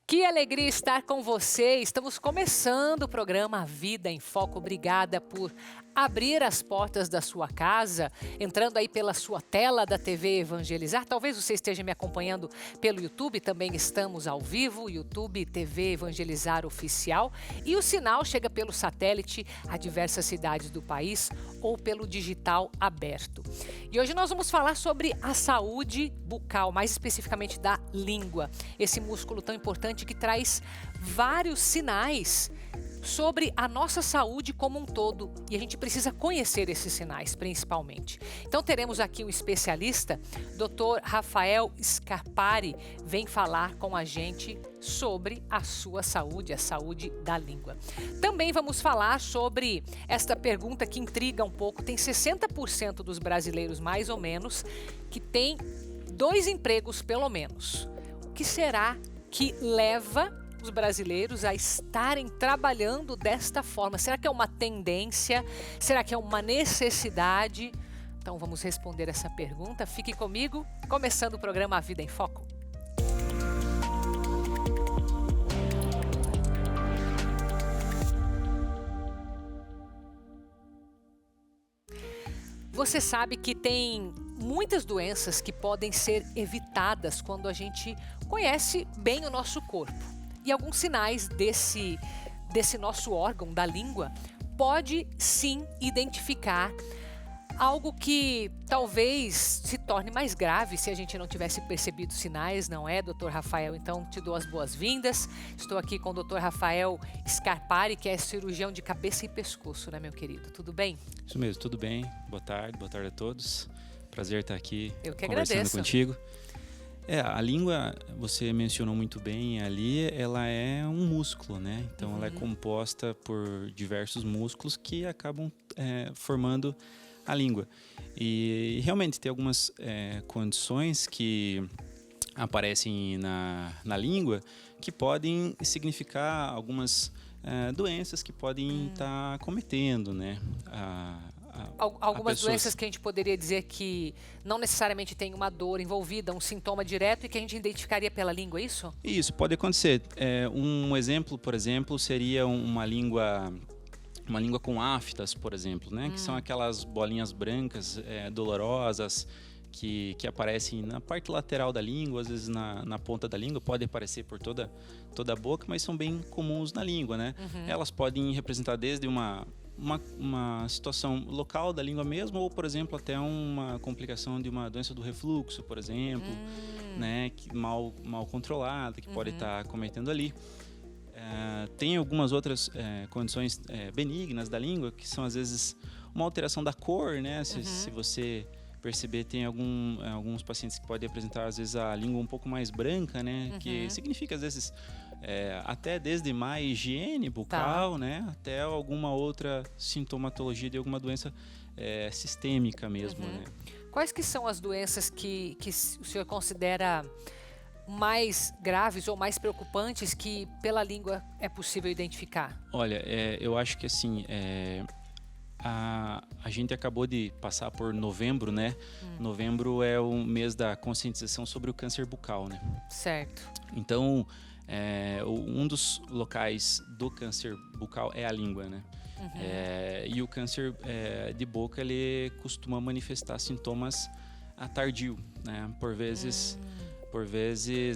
Que alegria estar com você. Estamos começando o programa Vida em Foco. Obrigada por abrir as portas da sua casa, entrando aí pela sua tela da TV Evangelizar. Talvez você esteja me acompanhando pelo YouTube, também estamos ao vivo, YouTube TV Evangelizar Oficial. E o sinal chega pelo satélite a diversas cidades do país ou pelo digital aberto. E hoje nós vamos falar sobre a saúde bucal, mais especificamente da língua. Esse músculo tão importante que traz vários sinais sobre a nossa saúde como um todo, e a gente precisa conhecer esses sinais principalmente. Então teremos aqui um especialista, Dr. Rafael Scarpari, vem falar com a gente sobre a sua saúde, a saúde da língua. Também vamos falar sobre esta pergunta que intriga um pouco. Tem 60% dos brasileiros, mais ou menos, que tem 2 empregos pelo menos. O que será que leva os brasileiros a estarem trabalhando desta forma? Será que é uma tendência? Será que é uma necessidade? Então vamos responder essa pergunta. Fique comigo, começando o programa A Vida em Foco. Você sabe que tem muitas doenças que podem ser evitadas quando a gente conhece bem o nosso corpo. E alguns sinais desse nosso órgão, da língua, pode sim identificar algo que talvez se torne mais grave se a gente não tivesse percebido sinais, não é, Dr. Rafael? Então, te dou as boas-vindas. Estou aqui com o Dr. Rafael Scarpari, que é cirurgião de cabeça e pescoço, né, meu querido? Tudo bem? Isso mesmo, tudo bem. Boa tarde a todos. Prazer estar aqui conversando agradeço. Contigo. A língua, você mencionou muito bem ali, ela é um músculo, né? Então ela é composta por diversos músculos que acabam formando a língua. E realmente tem algumas condições que aparecem na língua que podem significar algumas doenças que podem estar cometendo, né? Algumas doenças que a gente poderia dizer que não necessariamente tem uma dor envolvida, um sintoma direto e que a gente identificaria pela língua, é isso? Isso, pode acontecer. Um exemplo, por exemplo, seria uma língua com aftas, por exemplo, né? Que são aquelas bolinhas brancas dolorosas que aparecem na parte lateral da língua, às vezes na ponta da língua, pode aparecer por toda a boca, mas são bem comuns na língua, né? Elas podem representar desde uma situação local da língua mesmo, ou, por exemplo, até uma complicação de uma doença do refluxo, por exemplo, né, que mal controlada, que pode estar cometendo ali. Tem algumas outras condições benignas da língua, que são, às vezes, uma alteração da cor, né? Se você perceber, tem alguns pacientes que podem apresentar, às vezes, a língua um pouco mais branca, né? Que significa, às vezes, até desde má higiene bucal, né? Até alguma outra sintomatologia de alguma doença sistêmica mesmo, né? Quais que são as doenças que o senhor considera mais graves ou mais preocupantes que pela língua é possível identificar? Olha, eu acho que assim... A gente acabou de passar por novembro, né? Novembro é o mês da conscientização sobre o câncer bucal, né? Certo. Então, um dos locais do câncer bucal é a língua, né? E o câncer de boca, ele costuma manifestar sintomas a tardio, né? Por vezes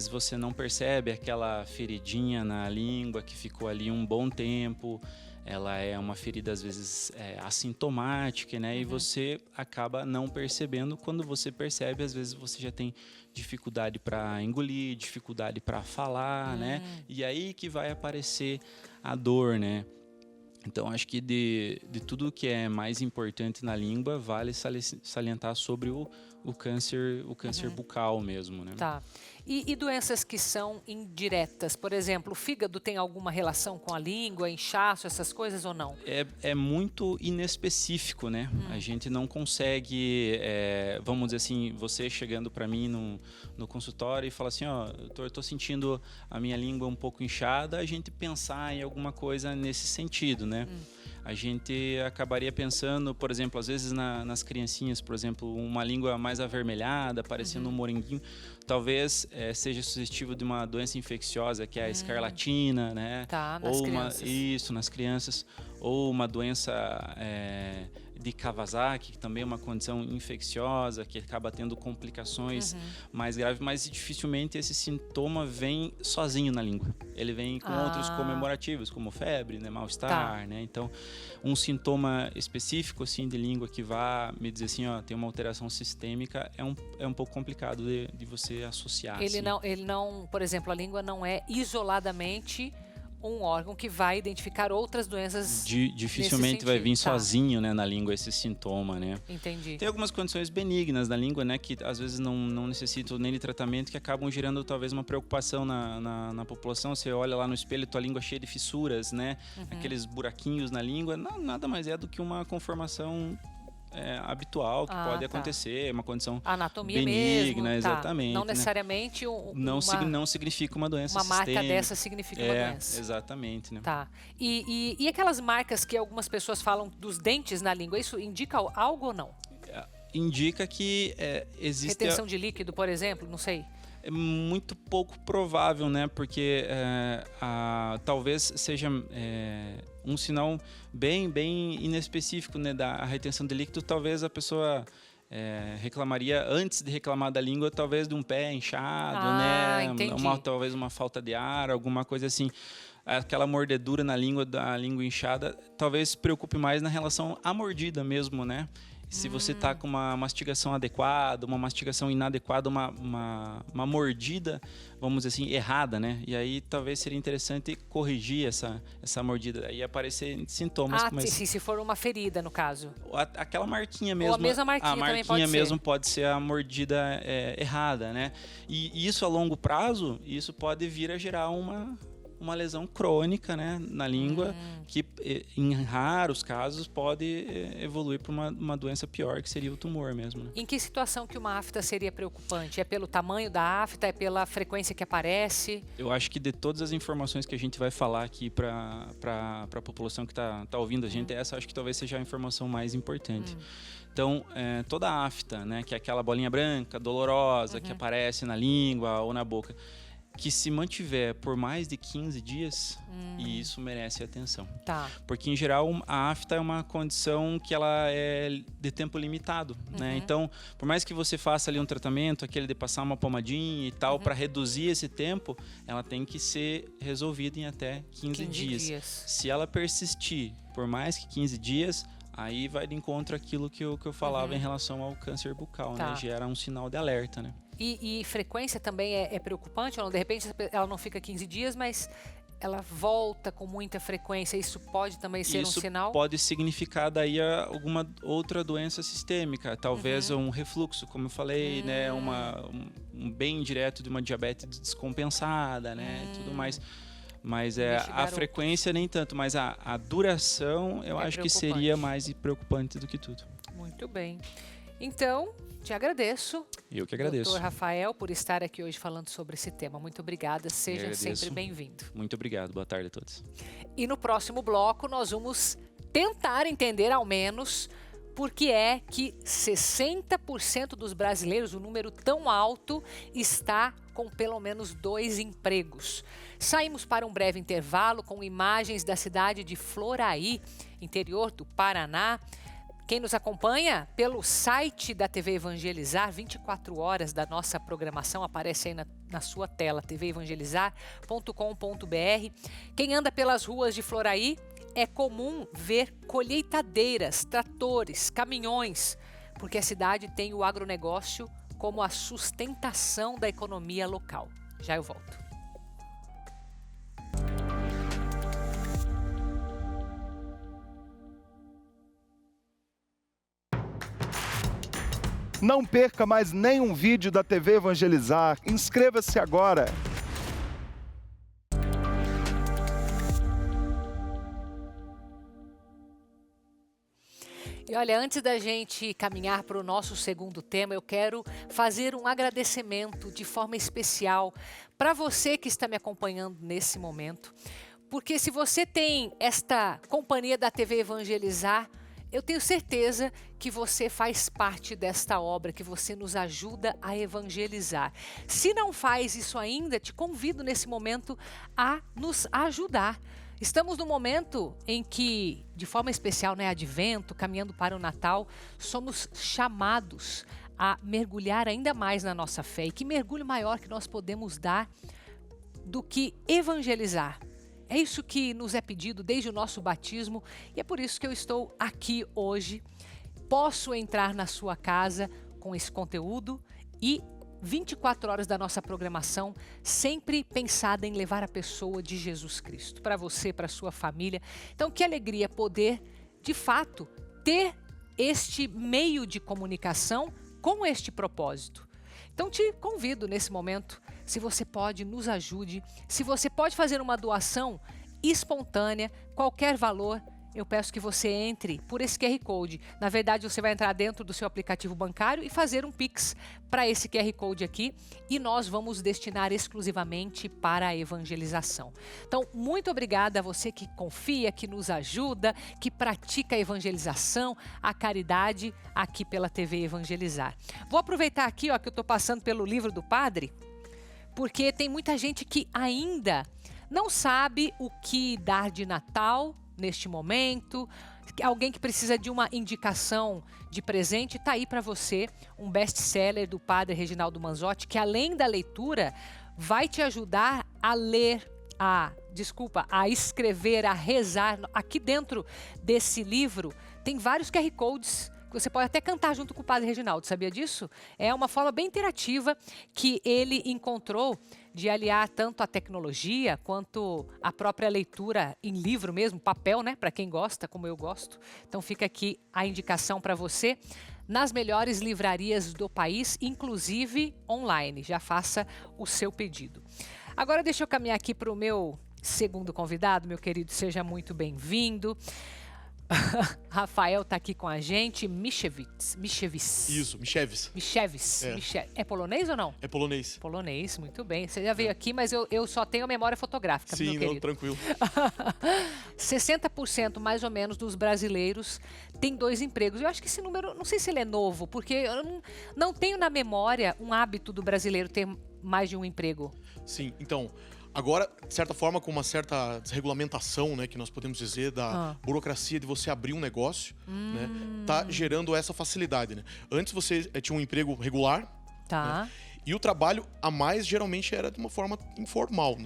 você não percebe aquela feridinha na língua que ficou ali um bom tempo. Ela é uma ferida, às vezes, assintomática, né? E você acaba não percebendo. Quando você percebe, às vezes você já tem dificuldade para engolir, dificuldade para falar, né? E aí que vai aparecer a dor, né? Então, acho que de tudo que é mais importante na língua, vale salientar sobre o câncer bucal mesmo, né? Tá. E doenças que são indiretas? Por exemplo, o fígado tem alguma relação com a língua, inchaço, essas coisas ou não? É muito inespecífico, né? A gente não consegue, vamos dizer assim, você chegando para mim no consultório e falar assim, ó, doutor, eu tô sentindo a minha língua um pouco inchada, a gente pensar em alguma coisa nesse sentido, né? a gente acabaria pensando, por exemplo, às vezes nas criancinhas, por exemplo, uma língua mais avermelhada, parecendo um moranguinho, talvez seja suscetível de uma doença infecciosa, que é a escarlatina, né? Tá, nas crianças. Isso, nas crianças. Ou uma doença de Kawasaki, que também é uma condição infecciosa, que acaba tendo complicações mais graves, mas dificilmente esse sintoma vem sozinho na língua. Ele vem com outros comemorativos, como febre, né, mal-estar, né? Então, um sintoma específico assim de língua que vá me dizer assim, ó, tem uma alteração sistêmica, é um pouco complicado de você associar. Ele não, por exemplo, a língua não é isoladamente um órgão que vai identificar outras doenças. Dificilmente vai vir sozinho, né, na língua esse sintoma, né? Entendi. Tem algumas condições benignas na língua, né, que às vezes não necessitam nem de tratamento, que acabam gerando talvez uma preocupação na população. Você olha lá no espelho, tua língua cheia de fissuras, né, aqueles buraquinhos na língua, nada mais é do que uma conformação habitual que pode acontecer, uma condição anatomia benigna, mesmo, exatamente. Não necessariamente não significa uma doença uma marca sistêmica. dessa significa uma doença. Exatamente, né? Tá. E aquelas marcas que algumas pessoas falam dos dentes na língua, isso indica algo ou não? Indica que existe retenção de líquido, por exemplo, não sei. É muito pouco provável, né? Porque talvez seja um sinal bem inespecífico, né, da retenção de líquido. Talvez a pessoa reclamaria, antes de reclamar da língua, talvez de um pé inchado, né? Talvez uma falta de ar, alguma coisa assim. Aquela mordedura na língua, da língua inchada, talvez se preocupe mais na relação à mordida mesmo, né? Se você está com uma mastigação adequada, uma mastigação inadequada, uma mordida, vamos dizer assim, errada, né? E aí talvez seria interessante corrigir essa mordida. Aí aparecer sintomas. Se for uma ferida, no caso. Aquela marquinha mesmo. Ou a mesma marquinha também pode ser. mesmo pode ser a mordida errada, né? E isso a longo prazo, isso pode vir a gerar uma lesão crônica, né, na língua, que em raros casos pode evoluir para uma doença pior, que seria o tumor mesmo. Né? Em que situação que uma afta seria preocupante? É pelo tamanho da afta? É pela frequência que aparece? Eu acho que de todas as informações que a gente vai falar aqui para a população que tá ouvindo a gente, essa acho que talvez seja a informação mais importante. Então, toda a afta, né, que é aquela bolinha branca, dolorosa, que aparece na língua ou na boca, que se mantiver por mais de 15 dias, e isso merece atenção. Tá. Porque, em geral, a afta é uma condição que ela é de tempo limitado, né? Então, por mais que você faça ali um tratamento, aquele de passar uma pomadinha e tal, para reduzir esse tempo, ela tem que ser resolvida em até 15 dias. Se ela persistir por mais que 15 dias, aí vai de encontro àquilo que eu falava em relação ao câncer bucal, né? Gera um sinal de alerta, né? E frequência também é preocupante? Ou não? De repente ela não fica 15 dias, mas ela volta com muita frequência. Isso pode também ser um sinal? Isso pode significar daí alguma outra doença sistêmica. Talvez um refluxo, como eu falei, né? Um bem direto de uma diabetes descompensada, né? Tudo mais. Mas a frequência nem tanto, mas a duração eu acho que seria mais preocupante do que tudo. Muito bem. Então, te agradeço. Eu que agradeço. Doutor Rafael, por estar aqui hoje falando sobre esse tema. Muito obrigada. Seja sempre bem-vindo. Muito obrigado. Boa tarde a todos. E no próximo bloco nós vamos tentar entender ao menos por que é que 60% dos brasileiros, um número tão alto, está com pelo menos 2 empregos. Saímos para um breve intervalo com imagens da cidade de Floraí, interior do Paraná. Quem nos acompanha pelo site da TV Evangelizar, 24 horas da nossa programação, aparece aí na sua tela, tvevangelizar.com.br. Quem anda pelas ruas de Floraí, é comum ver colheitadeiras, tratores, caminhões, porque a cidade tem o agronegócio como a sustentação da economia local. Já eu volto. Não perca mais nenhum vídeo da TV Evangelizar. Inscreva-se agora. E olha, antes da gente caminhar para o nosso segundo tema, eu quero fazer um agradecimento de forma especial para você que está me acompanhando nesse momento, porque se você tem esta companhia da TV Evangelizar, eu tenho certeza que você faz parte desta obra, que você nos ajuda a evangelizar. Se não faz isso ainda, te convido nesse momento a nos ajudar. Estamos no momento em que, de forma especial, Advento, caminhando para o Natal, somos chamados a mergulhar ainda mais na nossa fé. E que mergulho maior que nós podemos dar do que evangelizar. É isso que nos é pedido desde o nosso batismo e é por isso que eu estou aqui hoje. Posso entrar na sua casa com esse conteúdo e 24 horas da nossa programação sempre pensada em levar a pessoa de Jesus Cristo para você, para sua família. Então, que alegria poder, de fato, ter este meio de comunicação com este propósito. Então, te convido nesse momento, se você pode, nos ajude. Se você pode fazer uma doação espontânea, qualquer valor, eu peço que você entre por esse QR Code. Na verdade, você vai entrar dentro do seu aplicativo bancário e fazer um Pix para esse QR Code aqui e nós vamos destinar exclusivamente para a evangelização. Então, muito obrigada a você que confia, que nos ajuda, que pratica a evangelização, a caridade aqui pela TV Evangelizar. Vou aproveitar aqui, que eu estou passando pelo livro do Padre, porque tem muita gente que ainda não sabe o que dar de Natal neste momento. Alguém que precisa de uma indicação de presente, está aí para você um best-seller do Padre Reginaldo Manzotti, que além da leitura, vai te ajudar a ler, a escrever, a rezar. Aqui dentro desse livro tem vários QR Codes que você pode até cantar junto com o Padre Reginaldo, sabia disso? É uma forma bem interativa que ele encontrou de aliar tanto a tecnologia quanto a própria leitura em livro mesmo, papel, para quem gosta, como eu gosto. Então fica aqui a indicação para você nas melhores livrarias do país, inclusive online. Já faça o seu pedido. Agora deixa eu caminhar aqui para o meu segundo convidado, meu querido, seja muito bem-vindo. Rafael está aqui com a gente, Michewicz. Isso, Michewicz. É polonês ou não? É polonês. Polonês, muito bem. Você já veio aqui, mas eu só tenho memória fotográfica, meu querido. Sim, não, tranquilo. 60% mais ou menos dos brasileiros têm 2 empregos. Eu acho que esse número, não sei se ele é novo, porque eu não tenho na memória um hábito do brasileiro ter mais de um emprego. Sim, então... Agora, de certa forma, com uma certa desregulamentação, que nós podemos dizer, da burocracia de você abrir um negócio, tá gerando essa facilidade, Antes você tinha um emprego regular, e o trabalho a mais geralmente era de uma forma informal,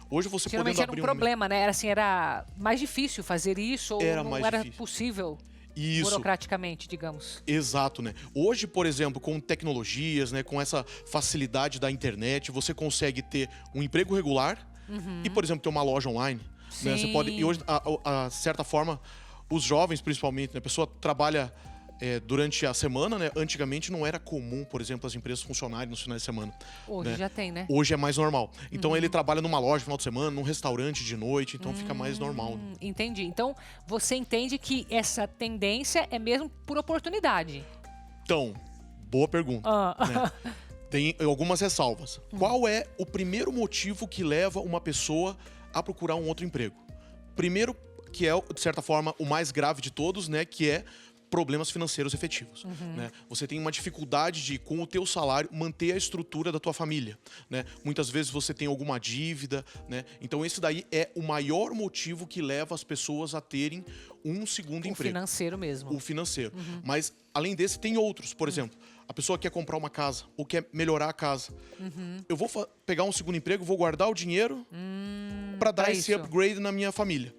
Hoje você geralmente podendo era abrir um problema, era mais difícil fazer isso ou era não mais era difícil. Possível. Isso. Burocraticamente, digamos. Exato, Hoje, por exemplo, com tecnologias, com essa facilidade da internet, você consegue ter um emprego regular e, por exemplo, ter uma loja online. Você pode, e hoje, de certa forma, os jovens, principalmente, a pessoa trabalha durante a semana, Antigamente não era comum, por exemplo, as empresas funcionarem nos finais de semana. Hoje já tem, Hoje é mais normal. Então ele trabalha numa loja no final de semana, num restaurante de noite, então fica mais normal. Entendi. Então você entende que essa tendência é mesmo por oportunidade? Então, boa pergunta. Tem algumas ressalvas. Qual é o primeiro motivo que leva uma pessoa a procurar um outro emprego? Primeiro, que é, de certa forma, o mais grave de todos, que é problemas financeiros efetivos. Você tem uma dificuldade de, com o teu salário, manter a estrutura da tua família. Muitas vezes você tem alguma dívida. Então esse daí é o maior motivo que leva as pessoas a terem um segundo emprego. O financeiro mesmo. O financeiro. Mas, além desse, tem outros. Por exemplo, a pessoa quer comprar uma casa ou quer melhorar a casa. Eu vou pegar um segundo emprego, vou guardar o dinheiro para dar esse upgrade na minha família.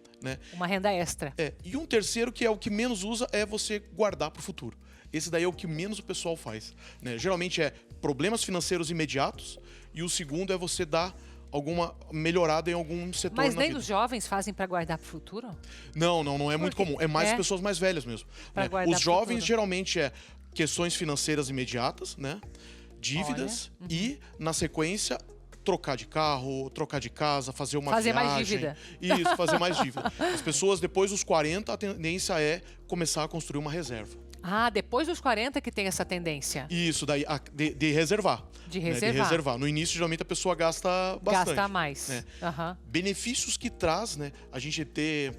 Uma renda extra. E um terceiro, que é o que menos usa, é você guardar para o futuro. Esse daí é o que menos o pessoal faz. Geralmente é problemas financeiros imediatos e o segundo é você dar alguma melhorada em algum setor na vida. Mas nem os jovens fazem para guardar para o futuro? Não é muito comum. É mais pessoas mais velhas mesmo. Os jovens geralmente é questões financeiras imediatas, dívidas e, na sequência, trocar de carro, trocar de casa, fazer uma viagem. Fazer mais dívida. Isso, fazer mais dívida. As pessoas, depois dos 40, a tendência é começar a construir uma reserva. Ah, depois dos 40 que tem essa tendência. Isso, daí de reservar. De né, reservar. de reservar. No início, geralmente, a pessoa gasta bastante. Gasta mais. né? Aham. Benefícios que traz, né? A gente ter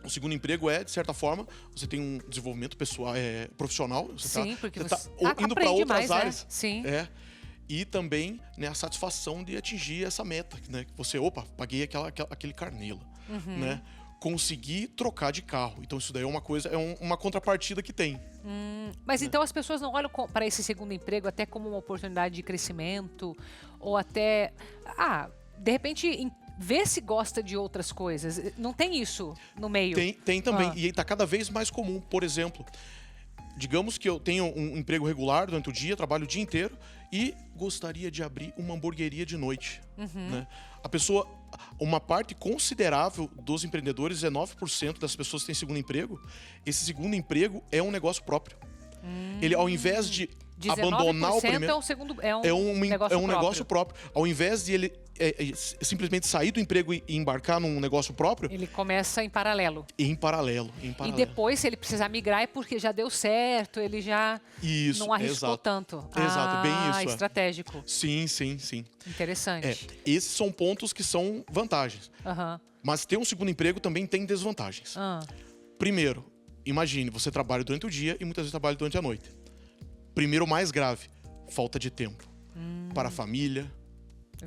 o segundo emprego de certa forma, você tem um desenvolvimento pessoal, profissional. Você Sim, porque você você tá indo para aprende outras mais, né? áreas. Sim. E também, né, a satisfação de atingir essa meta, né? Que você, paguei aquele carnê, Uhum. né? Conseguir trocar de carro. Então isso daí é uma coisa, uma contrapartida que tem. Mas então as pessoas não olham para esse segundo emprego até como uma oportunidade de crescimento ou até, de repente, ver se gosta de outras coisas. Não tem isso no meio? Tem também. E está cada vez mais comum. Por exemplo, digamos que eu tenho um emprego regular durante o dia, trabalho o dia inteiro e gostaria de abrir uma hamburgueria de noite. Né? A pessoa, uma parte considerável dos empreendedores, 19% das pessoas que têm segundo emprego. Esse segundo emprego é um negócio próprio. Ele, ao invés de abandonar o primeiro, é um negócio próprio. Ao invés de ele simplesmente sair do emprego e embarcar num negócio próprio, ele começa em paralelo. Em paralelo. E depois, se ele precisar migrar, é porque já deu certo, ele já não arriscou tanto. Exato, bem isso. Estratégico. Sim. Interessante. Esses são pontos que são vantagens. Mas ter um segundo emprego também tem desvantagens. Primeiro, imagine, você trabalha durante o dia e muitas vezes trabalha durante a noite. Primeiro, o mais grave, falta de tempo. Para a família,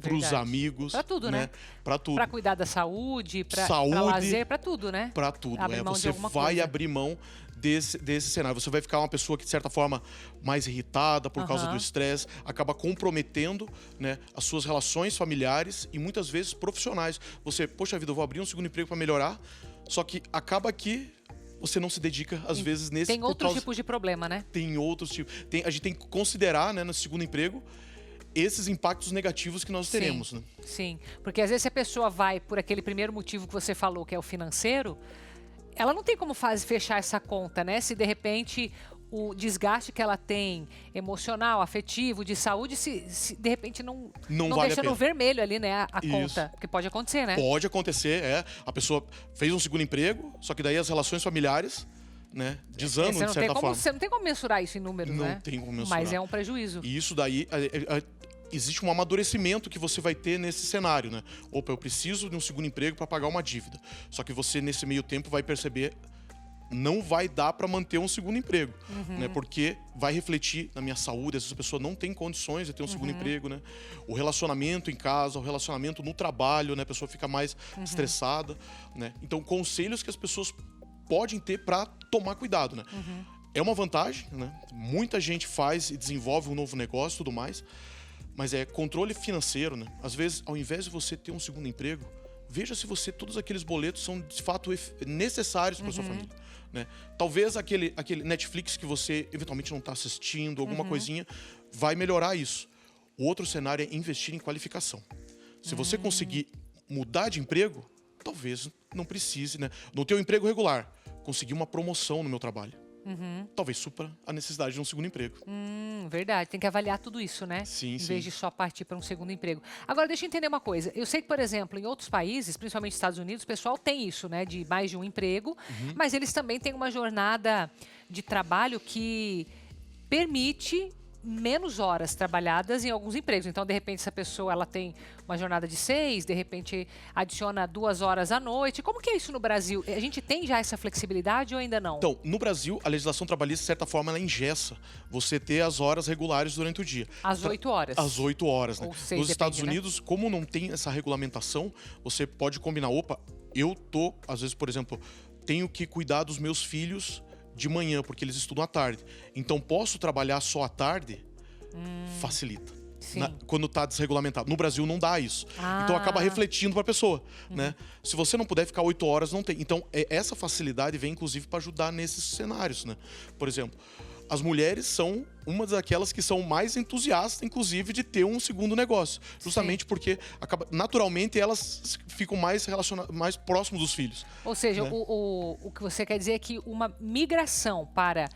para os amigos. Para tudo, né? Para tudo. Para cuidar da saúde, para lazer, para tudo, né? Para tudo. Você vai coisa. abrir mão desse cenário. Você vai ficar uma pessoa que, de certa forma, mais irritada por causa do estresse, acaba comprometendo, né, as suas relações familiares e muitas vezes profissionais. Você, poxa vida, eu vou abrir um segundo emprego para melhorar, só que acaba que você não se dedica, às vezes, nesse... Tem outros tipos de problema, né? Tem outros tipos. A gente tem que considerar, né, no segundo emprego, esses impactos negativos que nós teremos. Né? Sim, porque às vezes se a pessoa vai por aquele primeiro motivo que você falou, que é o financeiro, ela não tem como fechar essa conta, né? Se de repente o desgaste que ela tem emocional, afetivo, de saúde, se de repente não vale deixa no vermelho ali, né, a Isso. conta. Porque pode acontecer, né? Pode acontecer, A pessoa fez um segundo emprego, só que daí as relações familiares, né, desandam de certa forma. Você não tem como mensurar isso em números, né? Não tem como mensurar. Mas é um prejuízo. E isso daí... existe um amadurecimento que você vai ter nesse cenário, né? Eu preciso de um segundo emprego para pagar uma dívida. Só que você, nesse meio tempo, vai perceber... não vai dar para manter um segundo emprego, né? Porque vai refletir na minha saúde. Essa pessoa não tem condições de ter um segundo emprego, né? O relacionamento em casa, o relacionamento no trabalho, né? A pessoa fica mais estressada, né? Então, conselhos que as pessoas podem ter para tomar cuidado, né? É uma vantagem, né? Muita gente faz e desenvolve um novo negócio e tudo mais, mas é controle financeiro, né? Às vezes, ao invés de você ter um segundo emprego, veja se todos aqueles boletos são de fato necessários para sua família. Né? Talvez aquele Netflix que você eventualmente não está assistindo, alguma coisinha, vai melhorar isso. O outro cenário é investir em qualificação. Se você conseguir mudar de emprego, talvez não precise, né? No teu emprego regular, conseguir uma promoção no meu trabalho. Talvez supra a necessidade de um segundo emprego. Verdade, tem que avaliar tudo isso, né? Sim, em vez de só partir para um segundo emprego. Agora, deixa eu entender uma coisa. Eu sei que, por exemplo, em outros países, principalmente nos Estados Unidos, o pessoal tem isso, né? De mais de um emprego, mas eles também têm uma jornada de trabalho que permite menos horas trabalhadas em alguns empregos. Então, de repente, essa pessoa ela tem uma jornada de 6, de repente adiciona 2 horas à noite. Como que é isso no Brasil? A gente tem já essa flexibilidade ou ainda não? Então, no Brasil, a legislação trabalhista, de certa forma, ela engessa você ter as horas regulares durante o dia. Às 8 horas. Às 8 horas, né? Ou 6, nos Estados depende, Unidos, como não tem essa regulamentação, você pode combinar, às vezes, por exemplo, tenho que cuidar dos meus filhos de manhã, porque eles estudam à tarde. Então, posso trabalhar só à tarde? Facilita. Quando está desregulamentado. No Brasil não dá isso. Então acaba refletindo para a pessoa. Né? Se você não puder ficar 8 horas, não tem. Então essa facilidade vem inclusive para ajudar nesses cenários. Né? Por exemplo, as mulheres são uma daquelas que são mais entusiastas, inclusive, de ter um segundo negócio. Justamente porque naturalmente elas ficam mais próximos dos filhos. Ou seja, né? o que você quer dizer é que uma migração para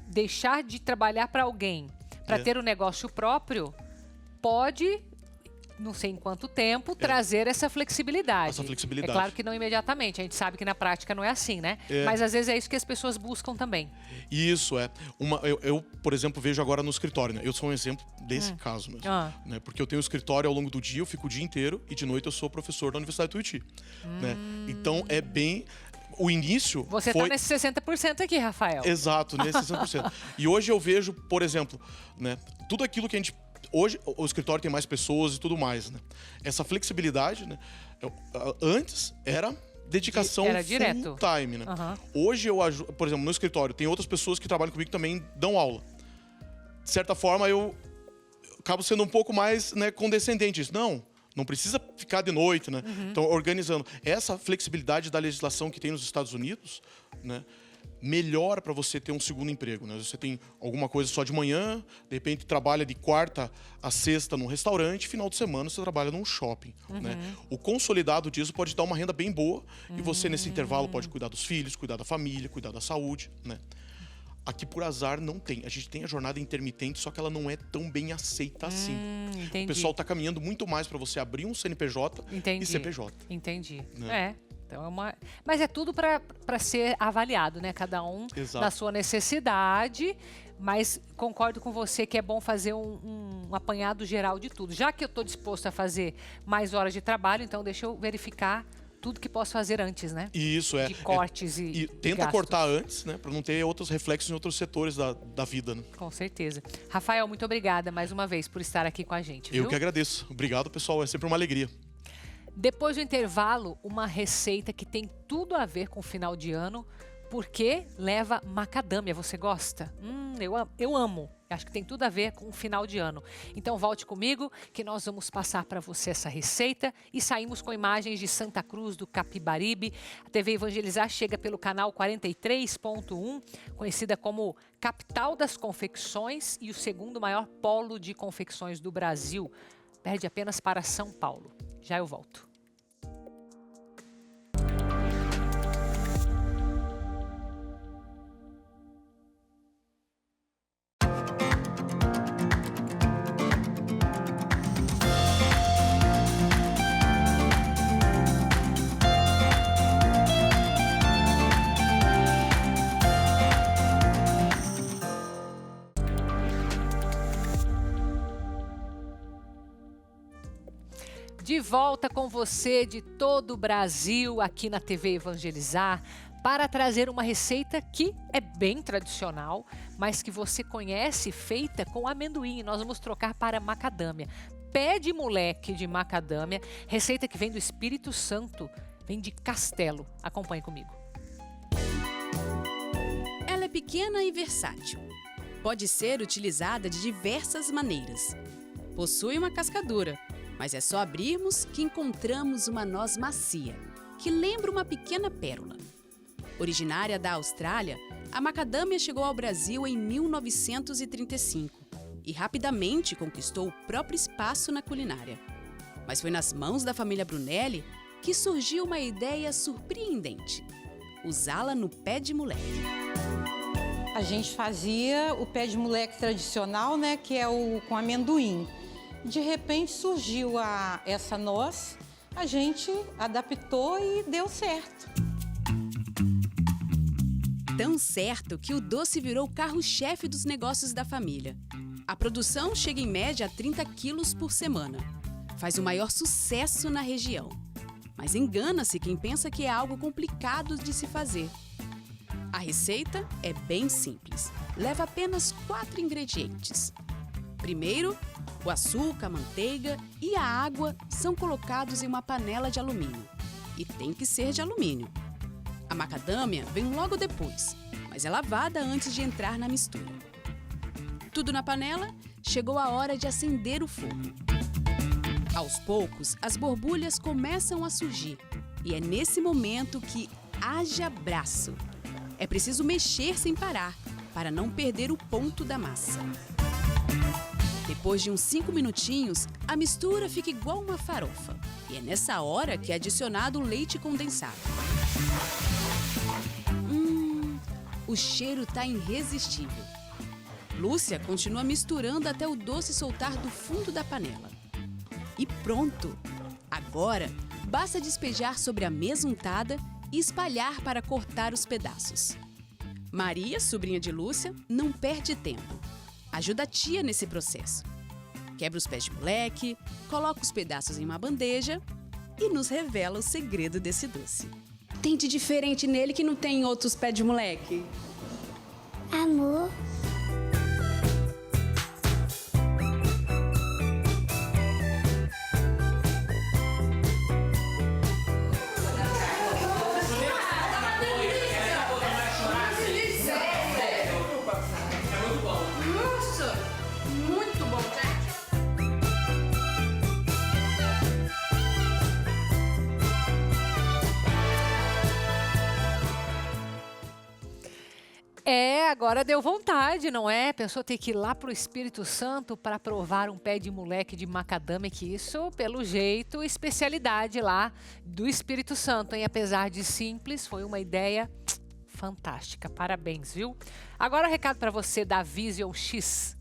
deixar de trabalhar para alguém para ter um negócio próprio pode não sei em quanto tempo, trazer essa flexibilidade. Essa flexibilidade. É claro que não imediatamente, a gente sabe que na prática não é assim, né? Mas às vezes é isso que as pessoas buscam também. Isso, eu, por exemplo, vejo agora no escritório, né? Eu sou um exemplo desse caso mesmo. Né? Porque eu tenho escritório ao longo do dia, eu fico o dia inteiro, e de noite eu sou professor da Universidade de Tuiuti. Né? Então, é bem... O início Você foi... tá nesse 60% aqui, Rafael. Exato, nesse 60%. E hoje eu vejo, por exemplo, né? Tudo aquilo que a gente... Hoje o escritório tem mais pessoas e tudo mais, né? Essa flexibilidade, né? Antes era dedicação full time, né? Hoje eu ajudo, por exemplo, no escritório tem outras pessoas que trabalham comigo que também dão aula. De certa forma eu acabo sendo um pouco mais, né, condescendente. Não precisa ficar de noite, né? Então, organizando. Essa flexibilidade da legislação que tem nos Estados Unidos, né? Melhora para você ter um segundo emprego, né? Você tem alguma coisa só de manhã, de repente trabalha de quarta a sexta num restaurante, final de semana você trabalha num shopping, né? O consolidado disso pode dar uma renda bem boa e você nesse intervalo pode cuidar dos filhos, cuidar da família, cuidar da saúde, né? Aqui, por azar, não tem. A gente tem a jornada intermitente, só que ela não é tão bem aceita assim. Entendi. O pessoal está caminhando muito mais para você abrir um CNPJ e CPJ. Entendi. Né? Então Mas é tudo para ser avaliado, né? Cada um na sua necessidade. Mas concordo com você que é bom fazer um apanhado geral de tudo. Já que eu estou disposto a fazer mais horas de trabalho, então deixa eu verificar tudo que posso fazer antes, né? Isso, de cortes e tenta gastos. cortar antes, né? Para não ter outros reflexos em outros setores da vida, né? Com certeza. Rafael, muito obrigada mais uma vez por estar aqui com a gente. Eu que agradeço. Obrigado, pessoal. É sempre uma alegria. Depois do intervalo, uma receita que tem tudo a ver com o final de ano, porque leva macadâmia. Você gosta? Eu amo. Acho que tem tudo a ver com o final de ano. Então volte comigo que nós vamos passar para você essa receita e saímos com imagens de Santa Cruz do Capibaribe. A TV Evangelizar chega pelo canal 43.1, conhecida como capital das confecções e o segundo maior polo de confecções do Brasil. Perde apenas para São Paulo. Já eu volto. De volta com você de todo o Brasil, aqui na TV Evangelizar, para trazer uma receita que é bem tradicional, mas que você conhece feita com amendoim. Nós vamos trocar para macadâmia. Pé de moleque de macadâmia, receita que vem do Espírito Santo, vem de Castelo. Acompanhe comigo. Ela é pequena e versátil. Pode ser utilizada de diversas maneiras. Possui uma cascadura, mas é só abrirmos que encontramos uma noz macia, que lembra uma pequena pérola. Originária da Austrália, a macadâmia chegou ao Brasil em 1935 e rapidamente conquistou o próprio espaço na culinária. Mas foi nas mãos da família Brunelli que surgiu uma ideia surpreendente: usá-la no pé de moleque. A gente fazia o pé de moleque tradicional, né, que é o com amendoim. De repente surgiu essa noz, a gente adaptou e deu certo. Tão certo que o doce virou o carro-chefe dos negócios da família. A produção chega em média a 30 quilos por semana. Faz o maior sucesso na região. Mas engana-se quem pensa que é algo complicado de se fazer. A receita é bem simples. Leva apenas 4 ingredientes. Primeiro, o açúcar, a manteiga e a água são colocados em uma panela de alumínio. E tem que ser de alumínio. A macadâmia vem logo depois, mas é lavada antes de entrar na mistura. Tudo na panela, chegou a hora de acender o fogo. Aos poucos, as borbulhas começam a surgir. E é nesse momento que haja braço. É preciso mexer sem parar, para não perder o ponto da massa. Depois de uns 5 minutinhos, a mistura fica igual uma farofa. E é nessa hora que é adicionado o leite condensado. O cheiro tá irresistível. Lúcia continua misturando até o doce soltar do fundo da panela. e pronto! Agora, basta despejar sobre a mesa untada e espalhar para cortar os pedaços. Maria, sobrinha de Lúcia, não perde tempo. Ajuda a tia nesse processo. Quebra os pés de moleque, coloca os pedaços em uma bandeja e nos revela o segredo desse doce. Tem de diferente nele que não tem em outros pés de moleque? Amor. Agora deu vontade, não é? Pensou ter que ir lá pro Espírito Santo para provar um pé de moleque de macadâmia, que isso, pelo jeito, especialidade lá do Espírito Santo, hein? Apesar de simples, foi uma ideia fantástica. Parabéns, viu? Agora recado para você da Vision X.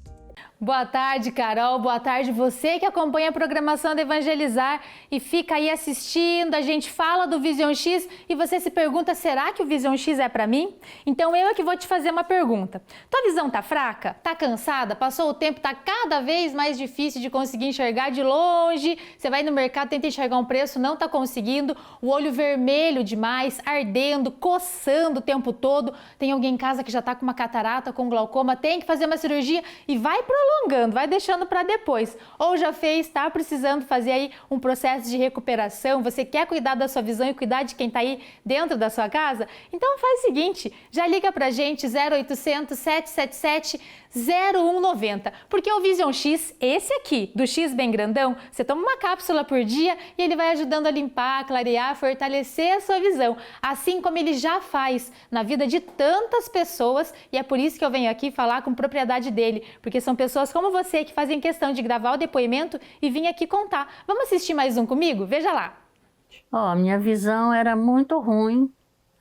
Boa tarde, Carol. Boa tarde você que acompanha a programação do Evangelizar e fica aí assistindo. A gente fala do Vision X e você se pergunta, será que o Vision X é para mim? Então eu é que vou te fazer uma pergunta. Tua visão tá fraca? Tá cansada? Passou o tempo, tá cada vez mais difícil de conseguir enxergar de longe? Você vai no mercado, tenta enxergar um preço, não tá conseguindo. O olho vermelho demais, ardendo, coçando o tempo todo. Tem alguém em casa que já tá com uma catarata, com glaucoma, tem que fazer uma cirurgia e vai prolongando, vai deixando para depois. Ou já fez, está precisando fazer aí um processo de recuperação, você quer cuidar da sua visão e cuidar de quem está aí dentro da sua casa? Então faz o seguinte, já liga pra gente 0800 777 0190, porque o Vision X, esse aqui, do X bem grandão, você toma uma cápsula por dia e ele vai ajudando a limpar, clarear, fortalecer a sua visão, assim como ele já faz na vida de tantas pessoas, e é por isso que eu venho aqui falar com propriedade dele, porque são pessoas como você que fazem questão de gravar o depoimento e vir aqui contar. Vamos assistir mais um comigo? Veja lá. Ó, minha visão era muito ruim.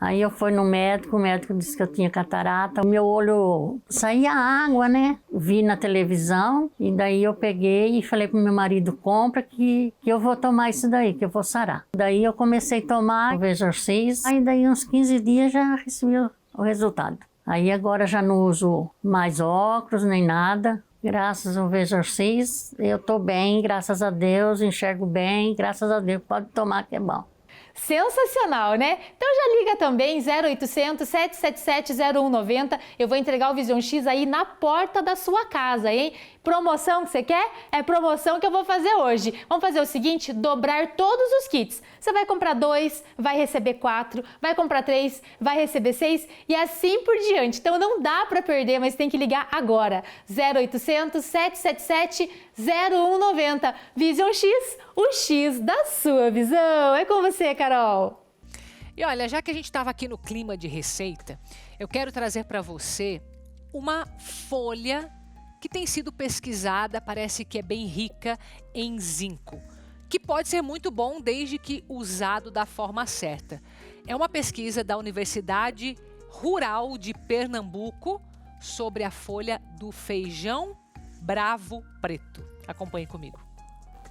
Aí eu fui no médico, o médico disse que eu tinha catarata. O meu olho saía água, né? Vi na televisão e daí eu peguei e falei pro meu marido, compra que eu vou tomar isso daí, que eu vou sarar. Daí eu comecei a tomar o Vision X, aí daí uns 15 dias já recebi o resultado. Aí agora já não uso mais óculos nem nada. Graças ao Vision X, eu tô bem, graças a Deus, enxergo bem, graças a Deus, pode tomar que é bom. Sensacional, né? Então já liga também 0800 777 0190. Eu vou entregar o Vision X aí na porta da sua casa, hein? Promoção que você quer? É promoção que eu vou fazer hoje. Vamos fazer o seguinte, dobrar todos os kits. Você vai comprar 2, vai receber 4, vai comprar 3, vai receber 6 e assim por diante. Então não dá para perder, mas tem que ligar agora. 0800 777 0190. Vision X, o X da sua visão. É com você, Carol. E olha, já que a gente estava aqui no clima de receita, eu quero trazer para você uma folha que tem sido pesquisada, parece que é bem rica em zinco, que pode ser muito bom desde que usado da forma certa. É uma pesquisa da Universidade Rural de Pernambuco sobre a folha do feijão bravo preto. Acompanhe comigo.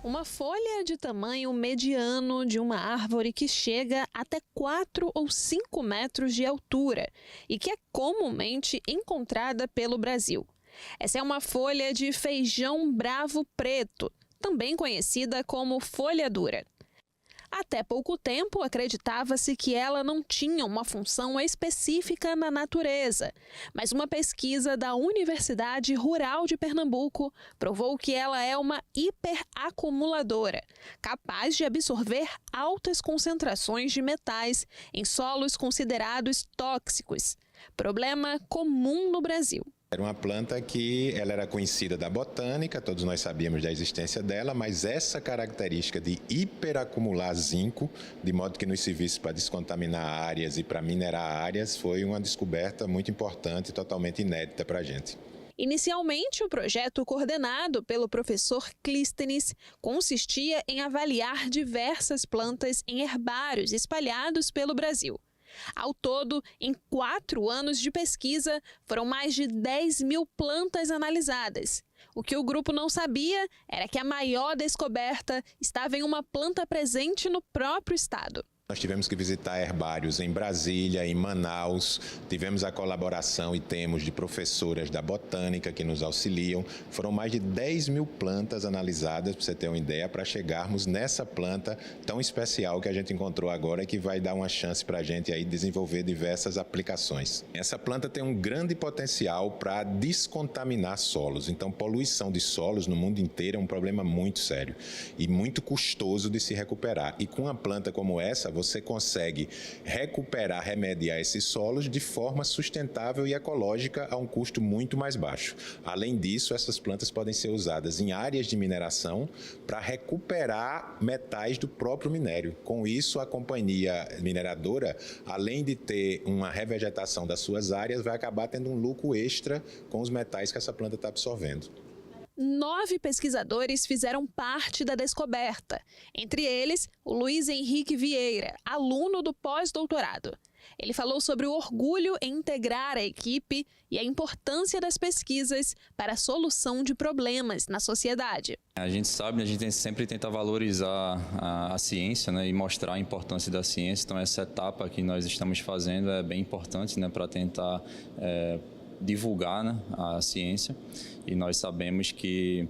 Uma folha de tamanho mediano de uma árvore que chega até 4 ou 5 metros de altura e que é comumente encontrada pelo Brasil. Essa é uma folha de feijão bravo preto, também conhecida como folha dura. Até pouco tempo, acreditava-se que ela não tinha uma função específica na natureza, mas uma pesquisa da Universidade Rural de Pernambuco provou que ela é uma hiperacumuladora, capaz de absorver altas concentrações de metais em solos considerados tóxicos, problema comum no Brasil. Era uma planta que ela era conhecida da botânica, todos nós sabíamos da existência dela, mas essa característica de hiperacumular zinco, de modo que nos servisse para descontaminar áreas e para minerar áreas, foi uma descoberta muito importante e totalmente inédita para a gente. Inicialmente, o projeto coordenado pelo professor Clístenes consistia em avaliar diversas plantas em herbários espalhados pelo Brasil. Ao todo, em 4 anos de pesquisa, foram mais de 10 mil plantas analisadas. O que o grupo não sabia era que a maior descoberta estava em uma planta presente no próprio estado. Nós tivemos que visitar herbários em Brasília, em Manaus, tivemos a colaboração e temos de professoras da botânica que nos auxiliam. Foram mais de 10 mil plantas analisadas, para você ter uma ideia, para chegarmos nessa planta tão especial que a gente encontrou agora e que vai dar uma chance para a gente aí desenvolver diversas aplicações. Essa planta tem um grande potencial para descontaminar solos, então poluição de solos no mundo inteiro é um problema muito sério e muito custoso de se recuperar. E com uma planta como essa, você consegue recuperar, remediar esses solos de forma sustentável e ecológica a um custo muito mais baixo. Além disso, essas plantas podem ser usadas em áreas de mineração para recuperar metais do próprio minério. Com isso, a companhia mineradora, além de ter uma revegetação das suas áreas, vai acabar tendo um lucro extra com os metais que essa planta está absorvendo. 9 pesquisadores fizeram parte da descoberta, entre eles o Luiz Henrique Vieira, aluno do pós-doutorado. Ele falou sobre o orgulho em integrar a equipe e a importância das pesquisas para a solução de problemas na sociedade. A gente sabe, a gente sempre tenta valorizar a ciência, né, e mostrar a importância da ciência, então essa etapa que nós estamos fazendo é bem importante, né, para tentar divulgar, né, a ciência, e nós sabemos que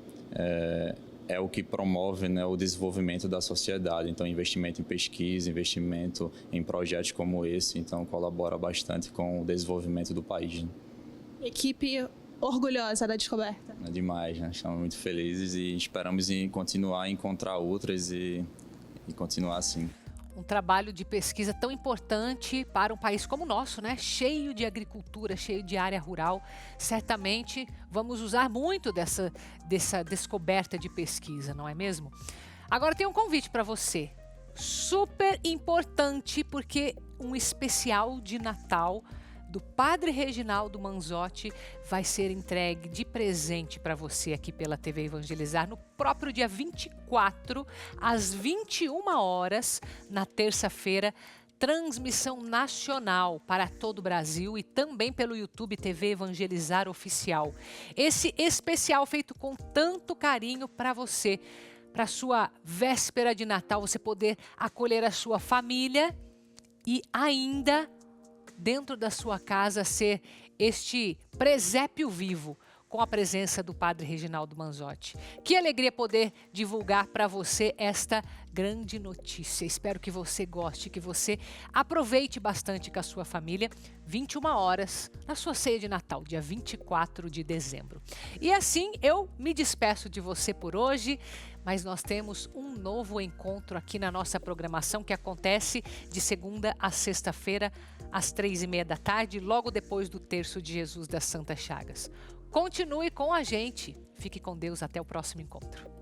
é o que promove, né, o desenvolvimento da sociedade. Então, investimento em pesquisa, investimento em projetos como esse, então colabora bastante com o desenvolvimento do país. Né? Equipe orgulhosa da descoberta. É demais, né? Estamos muito felizes e esperamos continuar a encontrar outras e continuar assim. Um trabalho de pesquisa tão importante para um país como o nosso, né? Cheio de agricultura, cheio de área rural. Certamente vamos usar muito dessa descoberta de pesquisa, não é mesmo? Agora tem um convite para você, super importante, porque um especial de Natal do Padre Reginaldo Manzotti vai ser entregue de presente para você aqui pela TV Evangelizar no próprio dia 24, às 21 horas, na terça-feira, transmissão nacional para todo o Brasil e também pelo YouTube TV Evangelizar Oficial. Esse especial feito com tanto carinho para você, para sua véspera de Natal, você poder acolher a sua família e ainda dentro da sua casa ser este presépio vivo com a presença do Padre Reginaldo Manzotti. Que alegria poder divulgar para você esta grande notícia. Espero que você goste, que você aproveite bastante com a sua família. 21 horas na sua ceia de Natal, dia 24 de dezembro. E assim eu me despeço de você por hoje, mas nós temos um novo encontro aqui na nossa programação que acontece de segunda a sexta-feira, às 3h30 da tarde, logo depois do Terço de Jesus das Santas Chagas. Continue com a gente. Fique com Deus. Até o próximo encontro.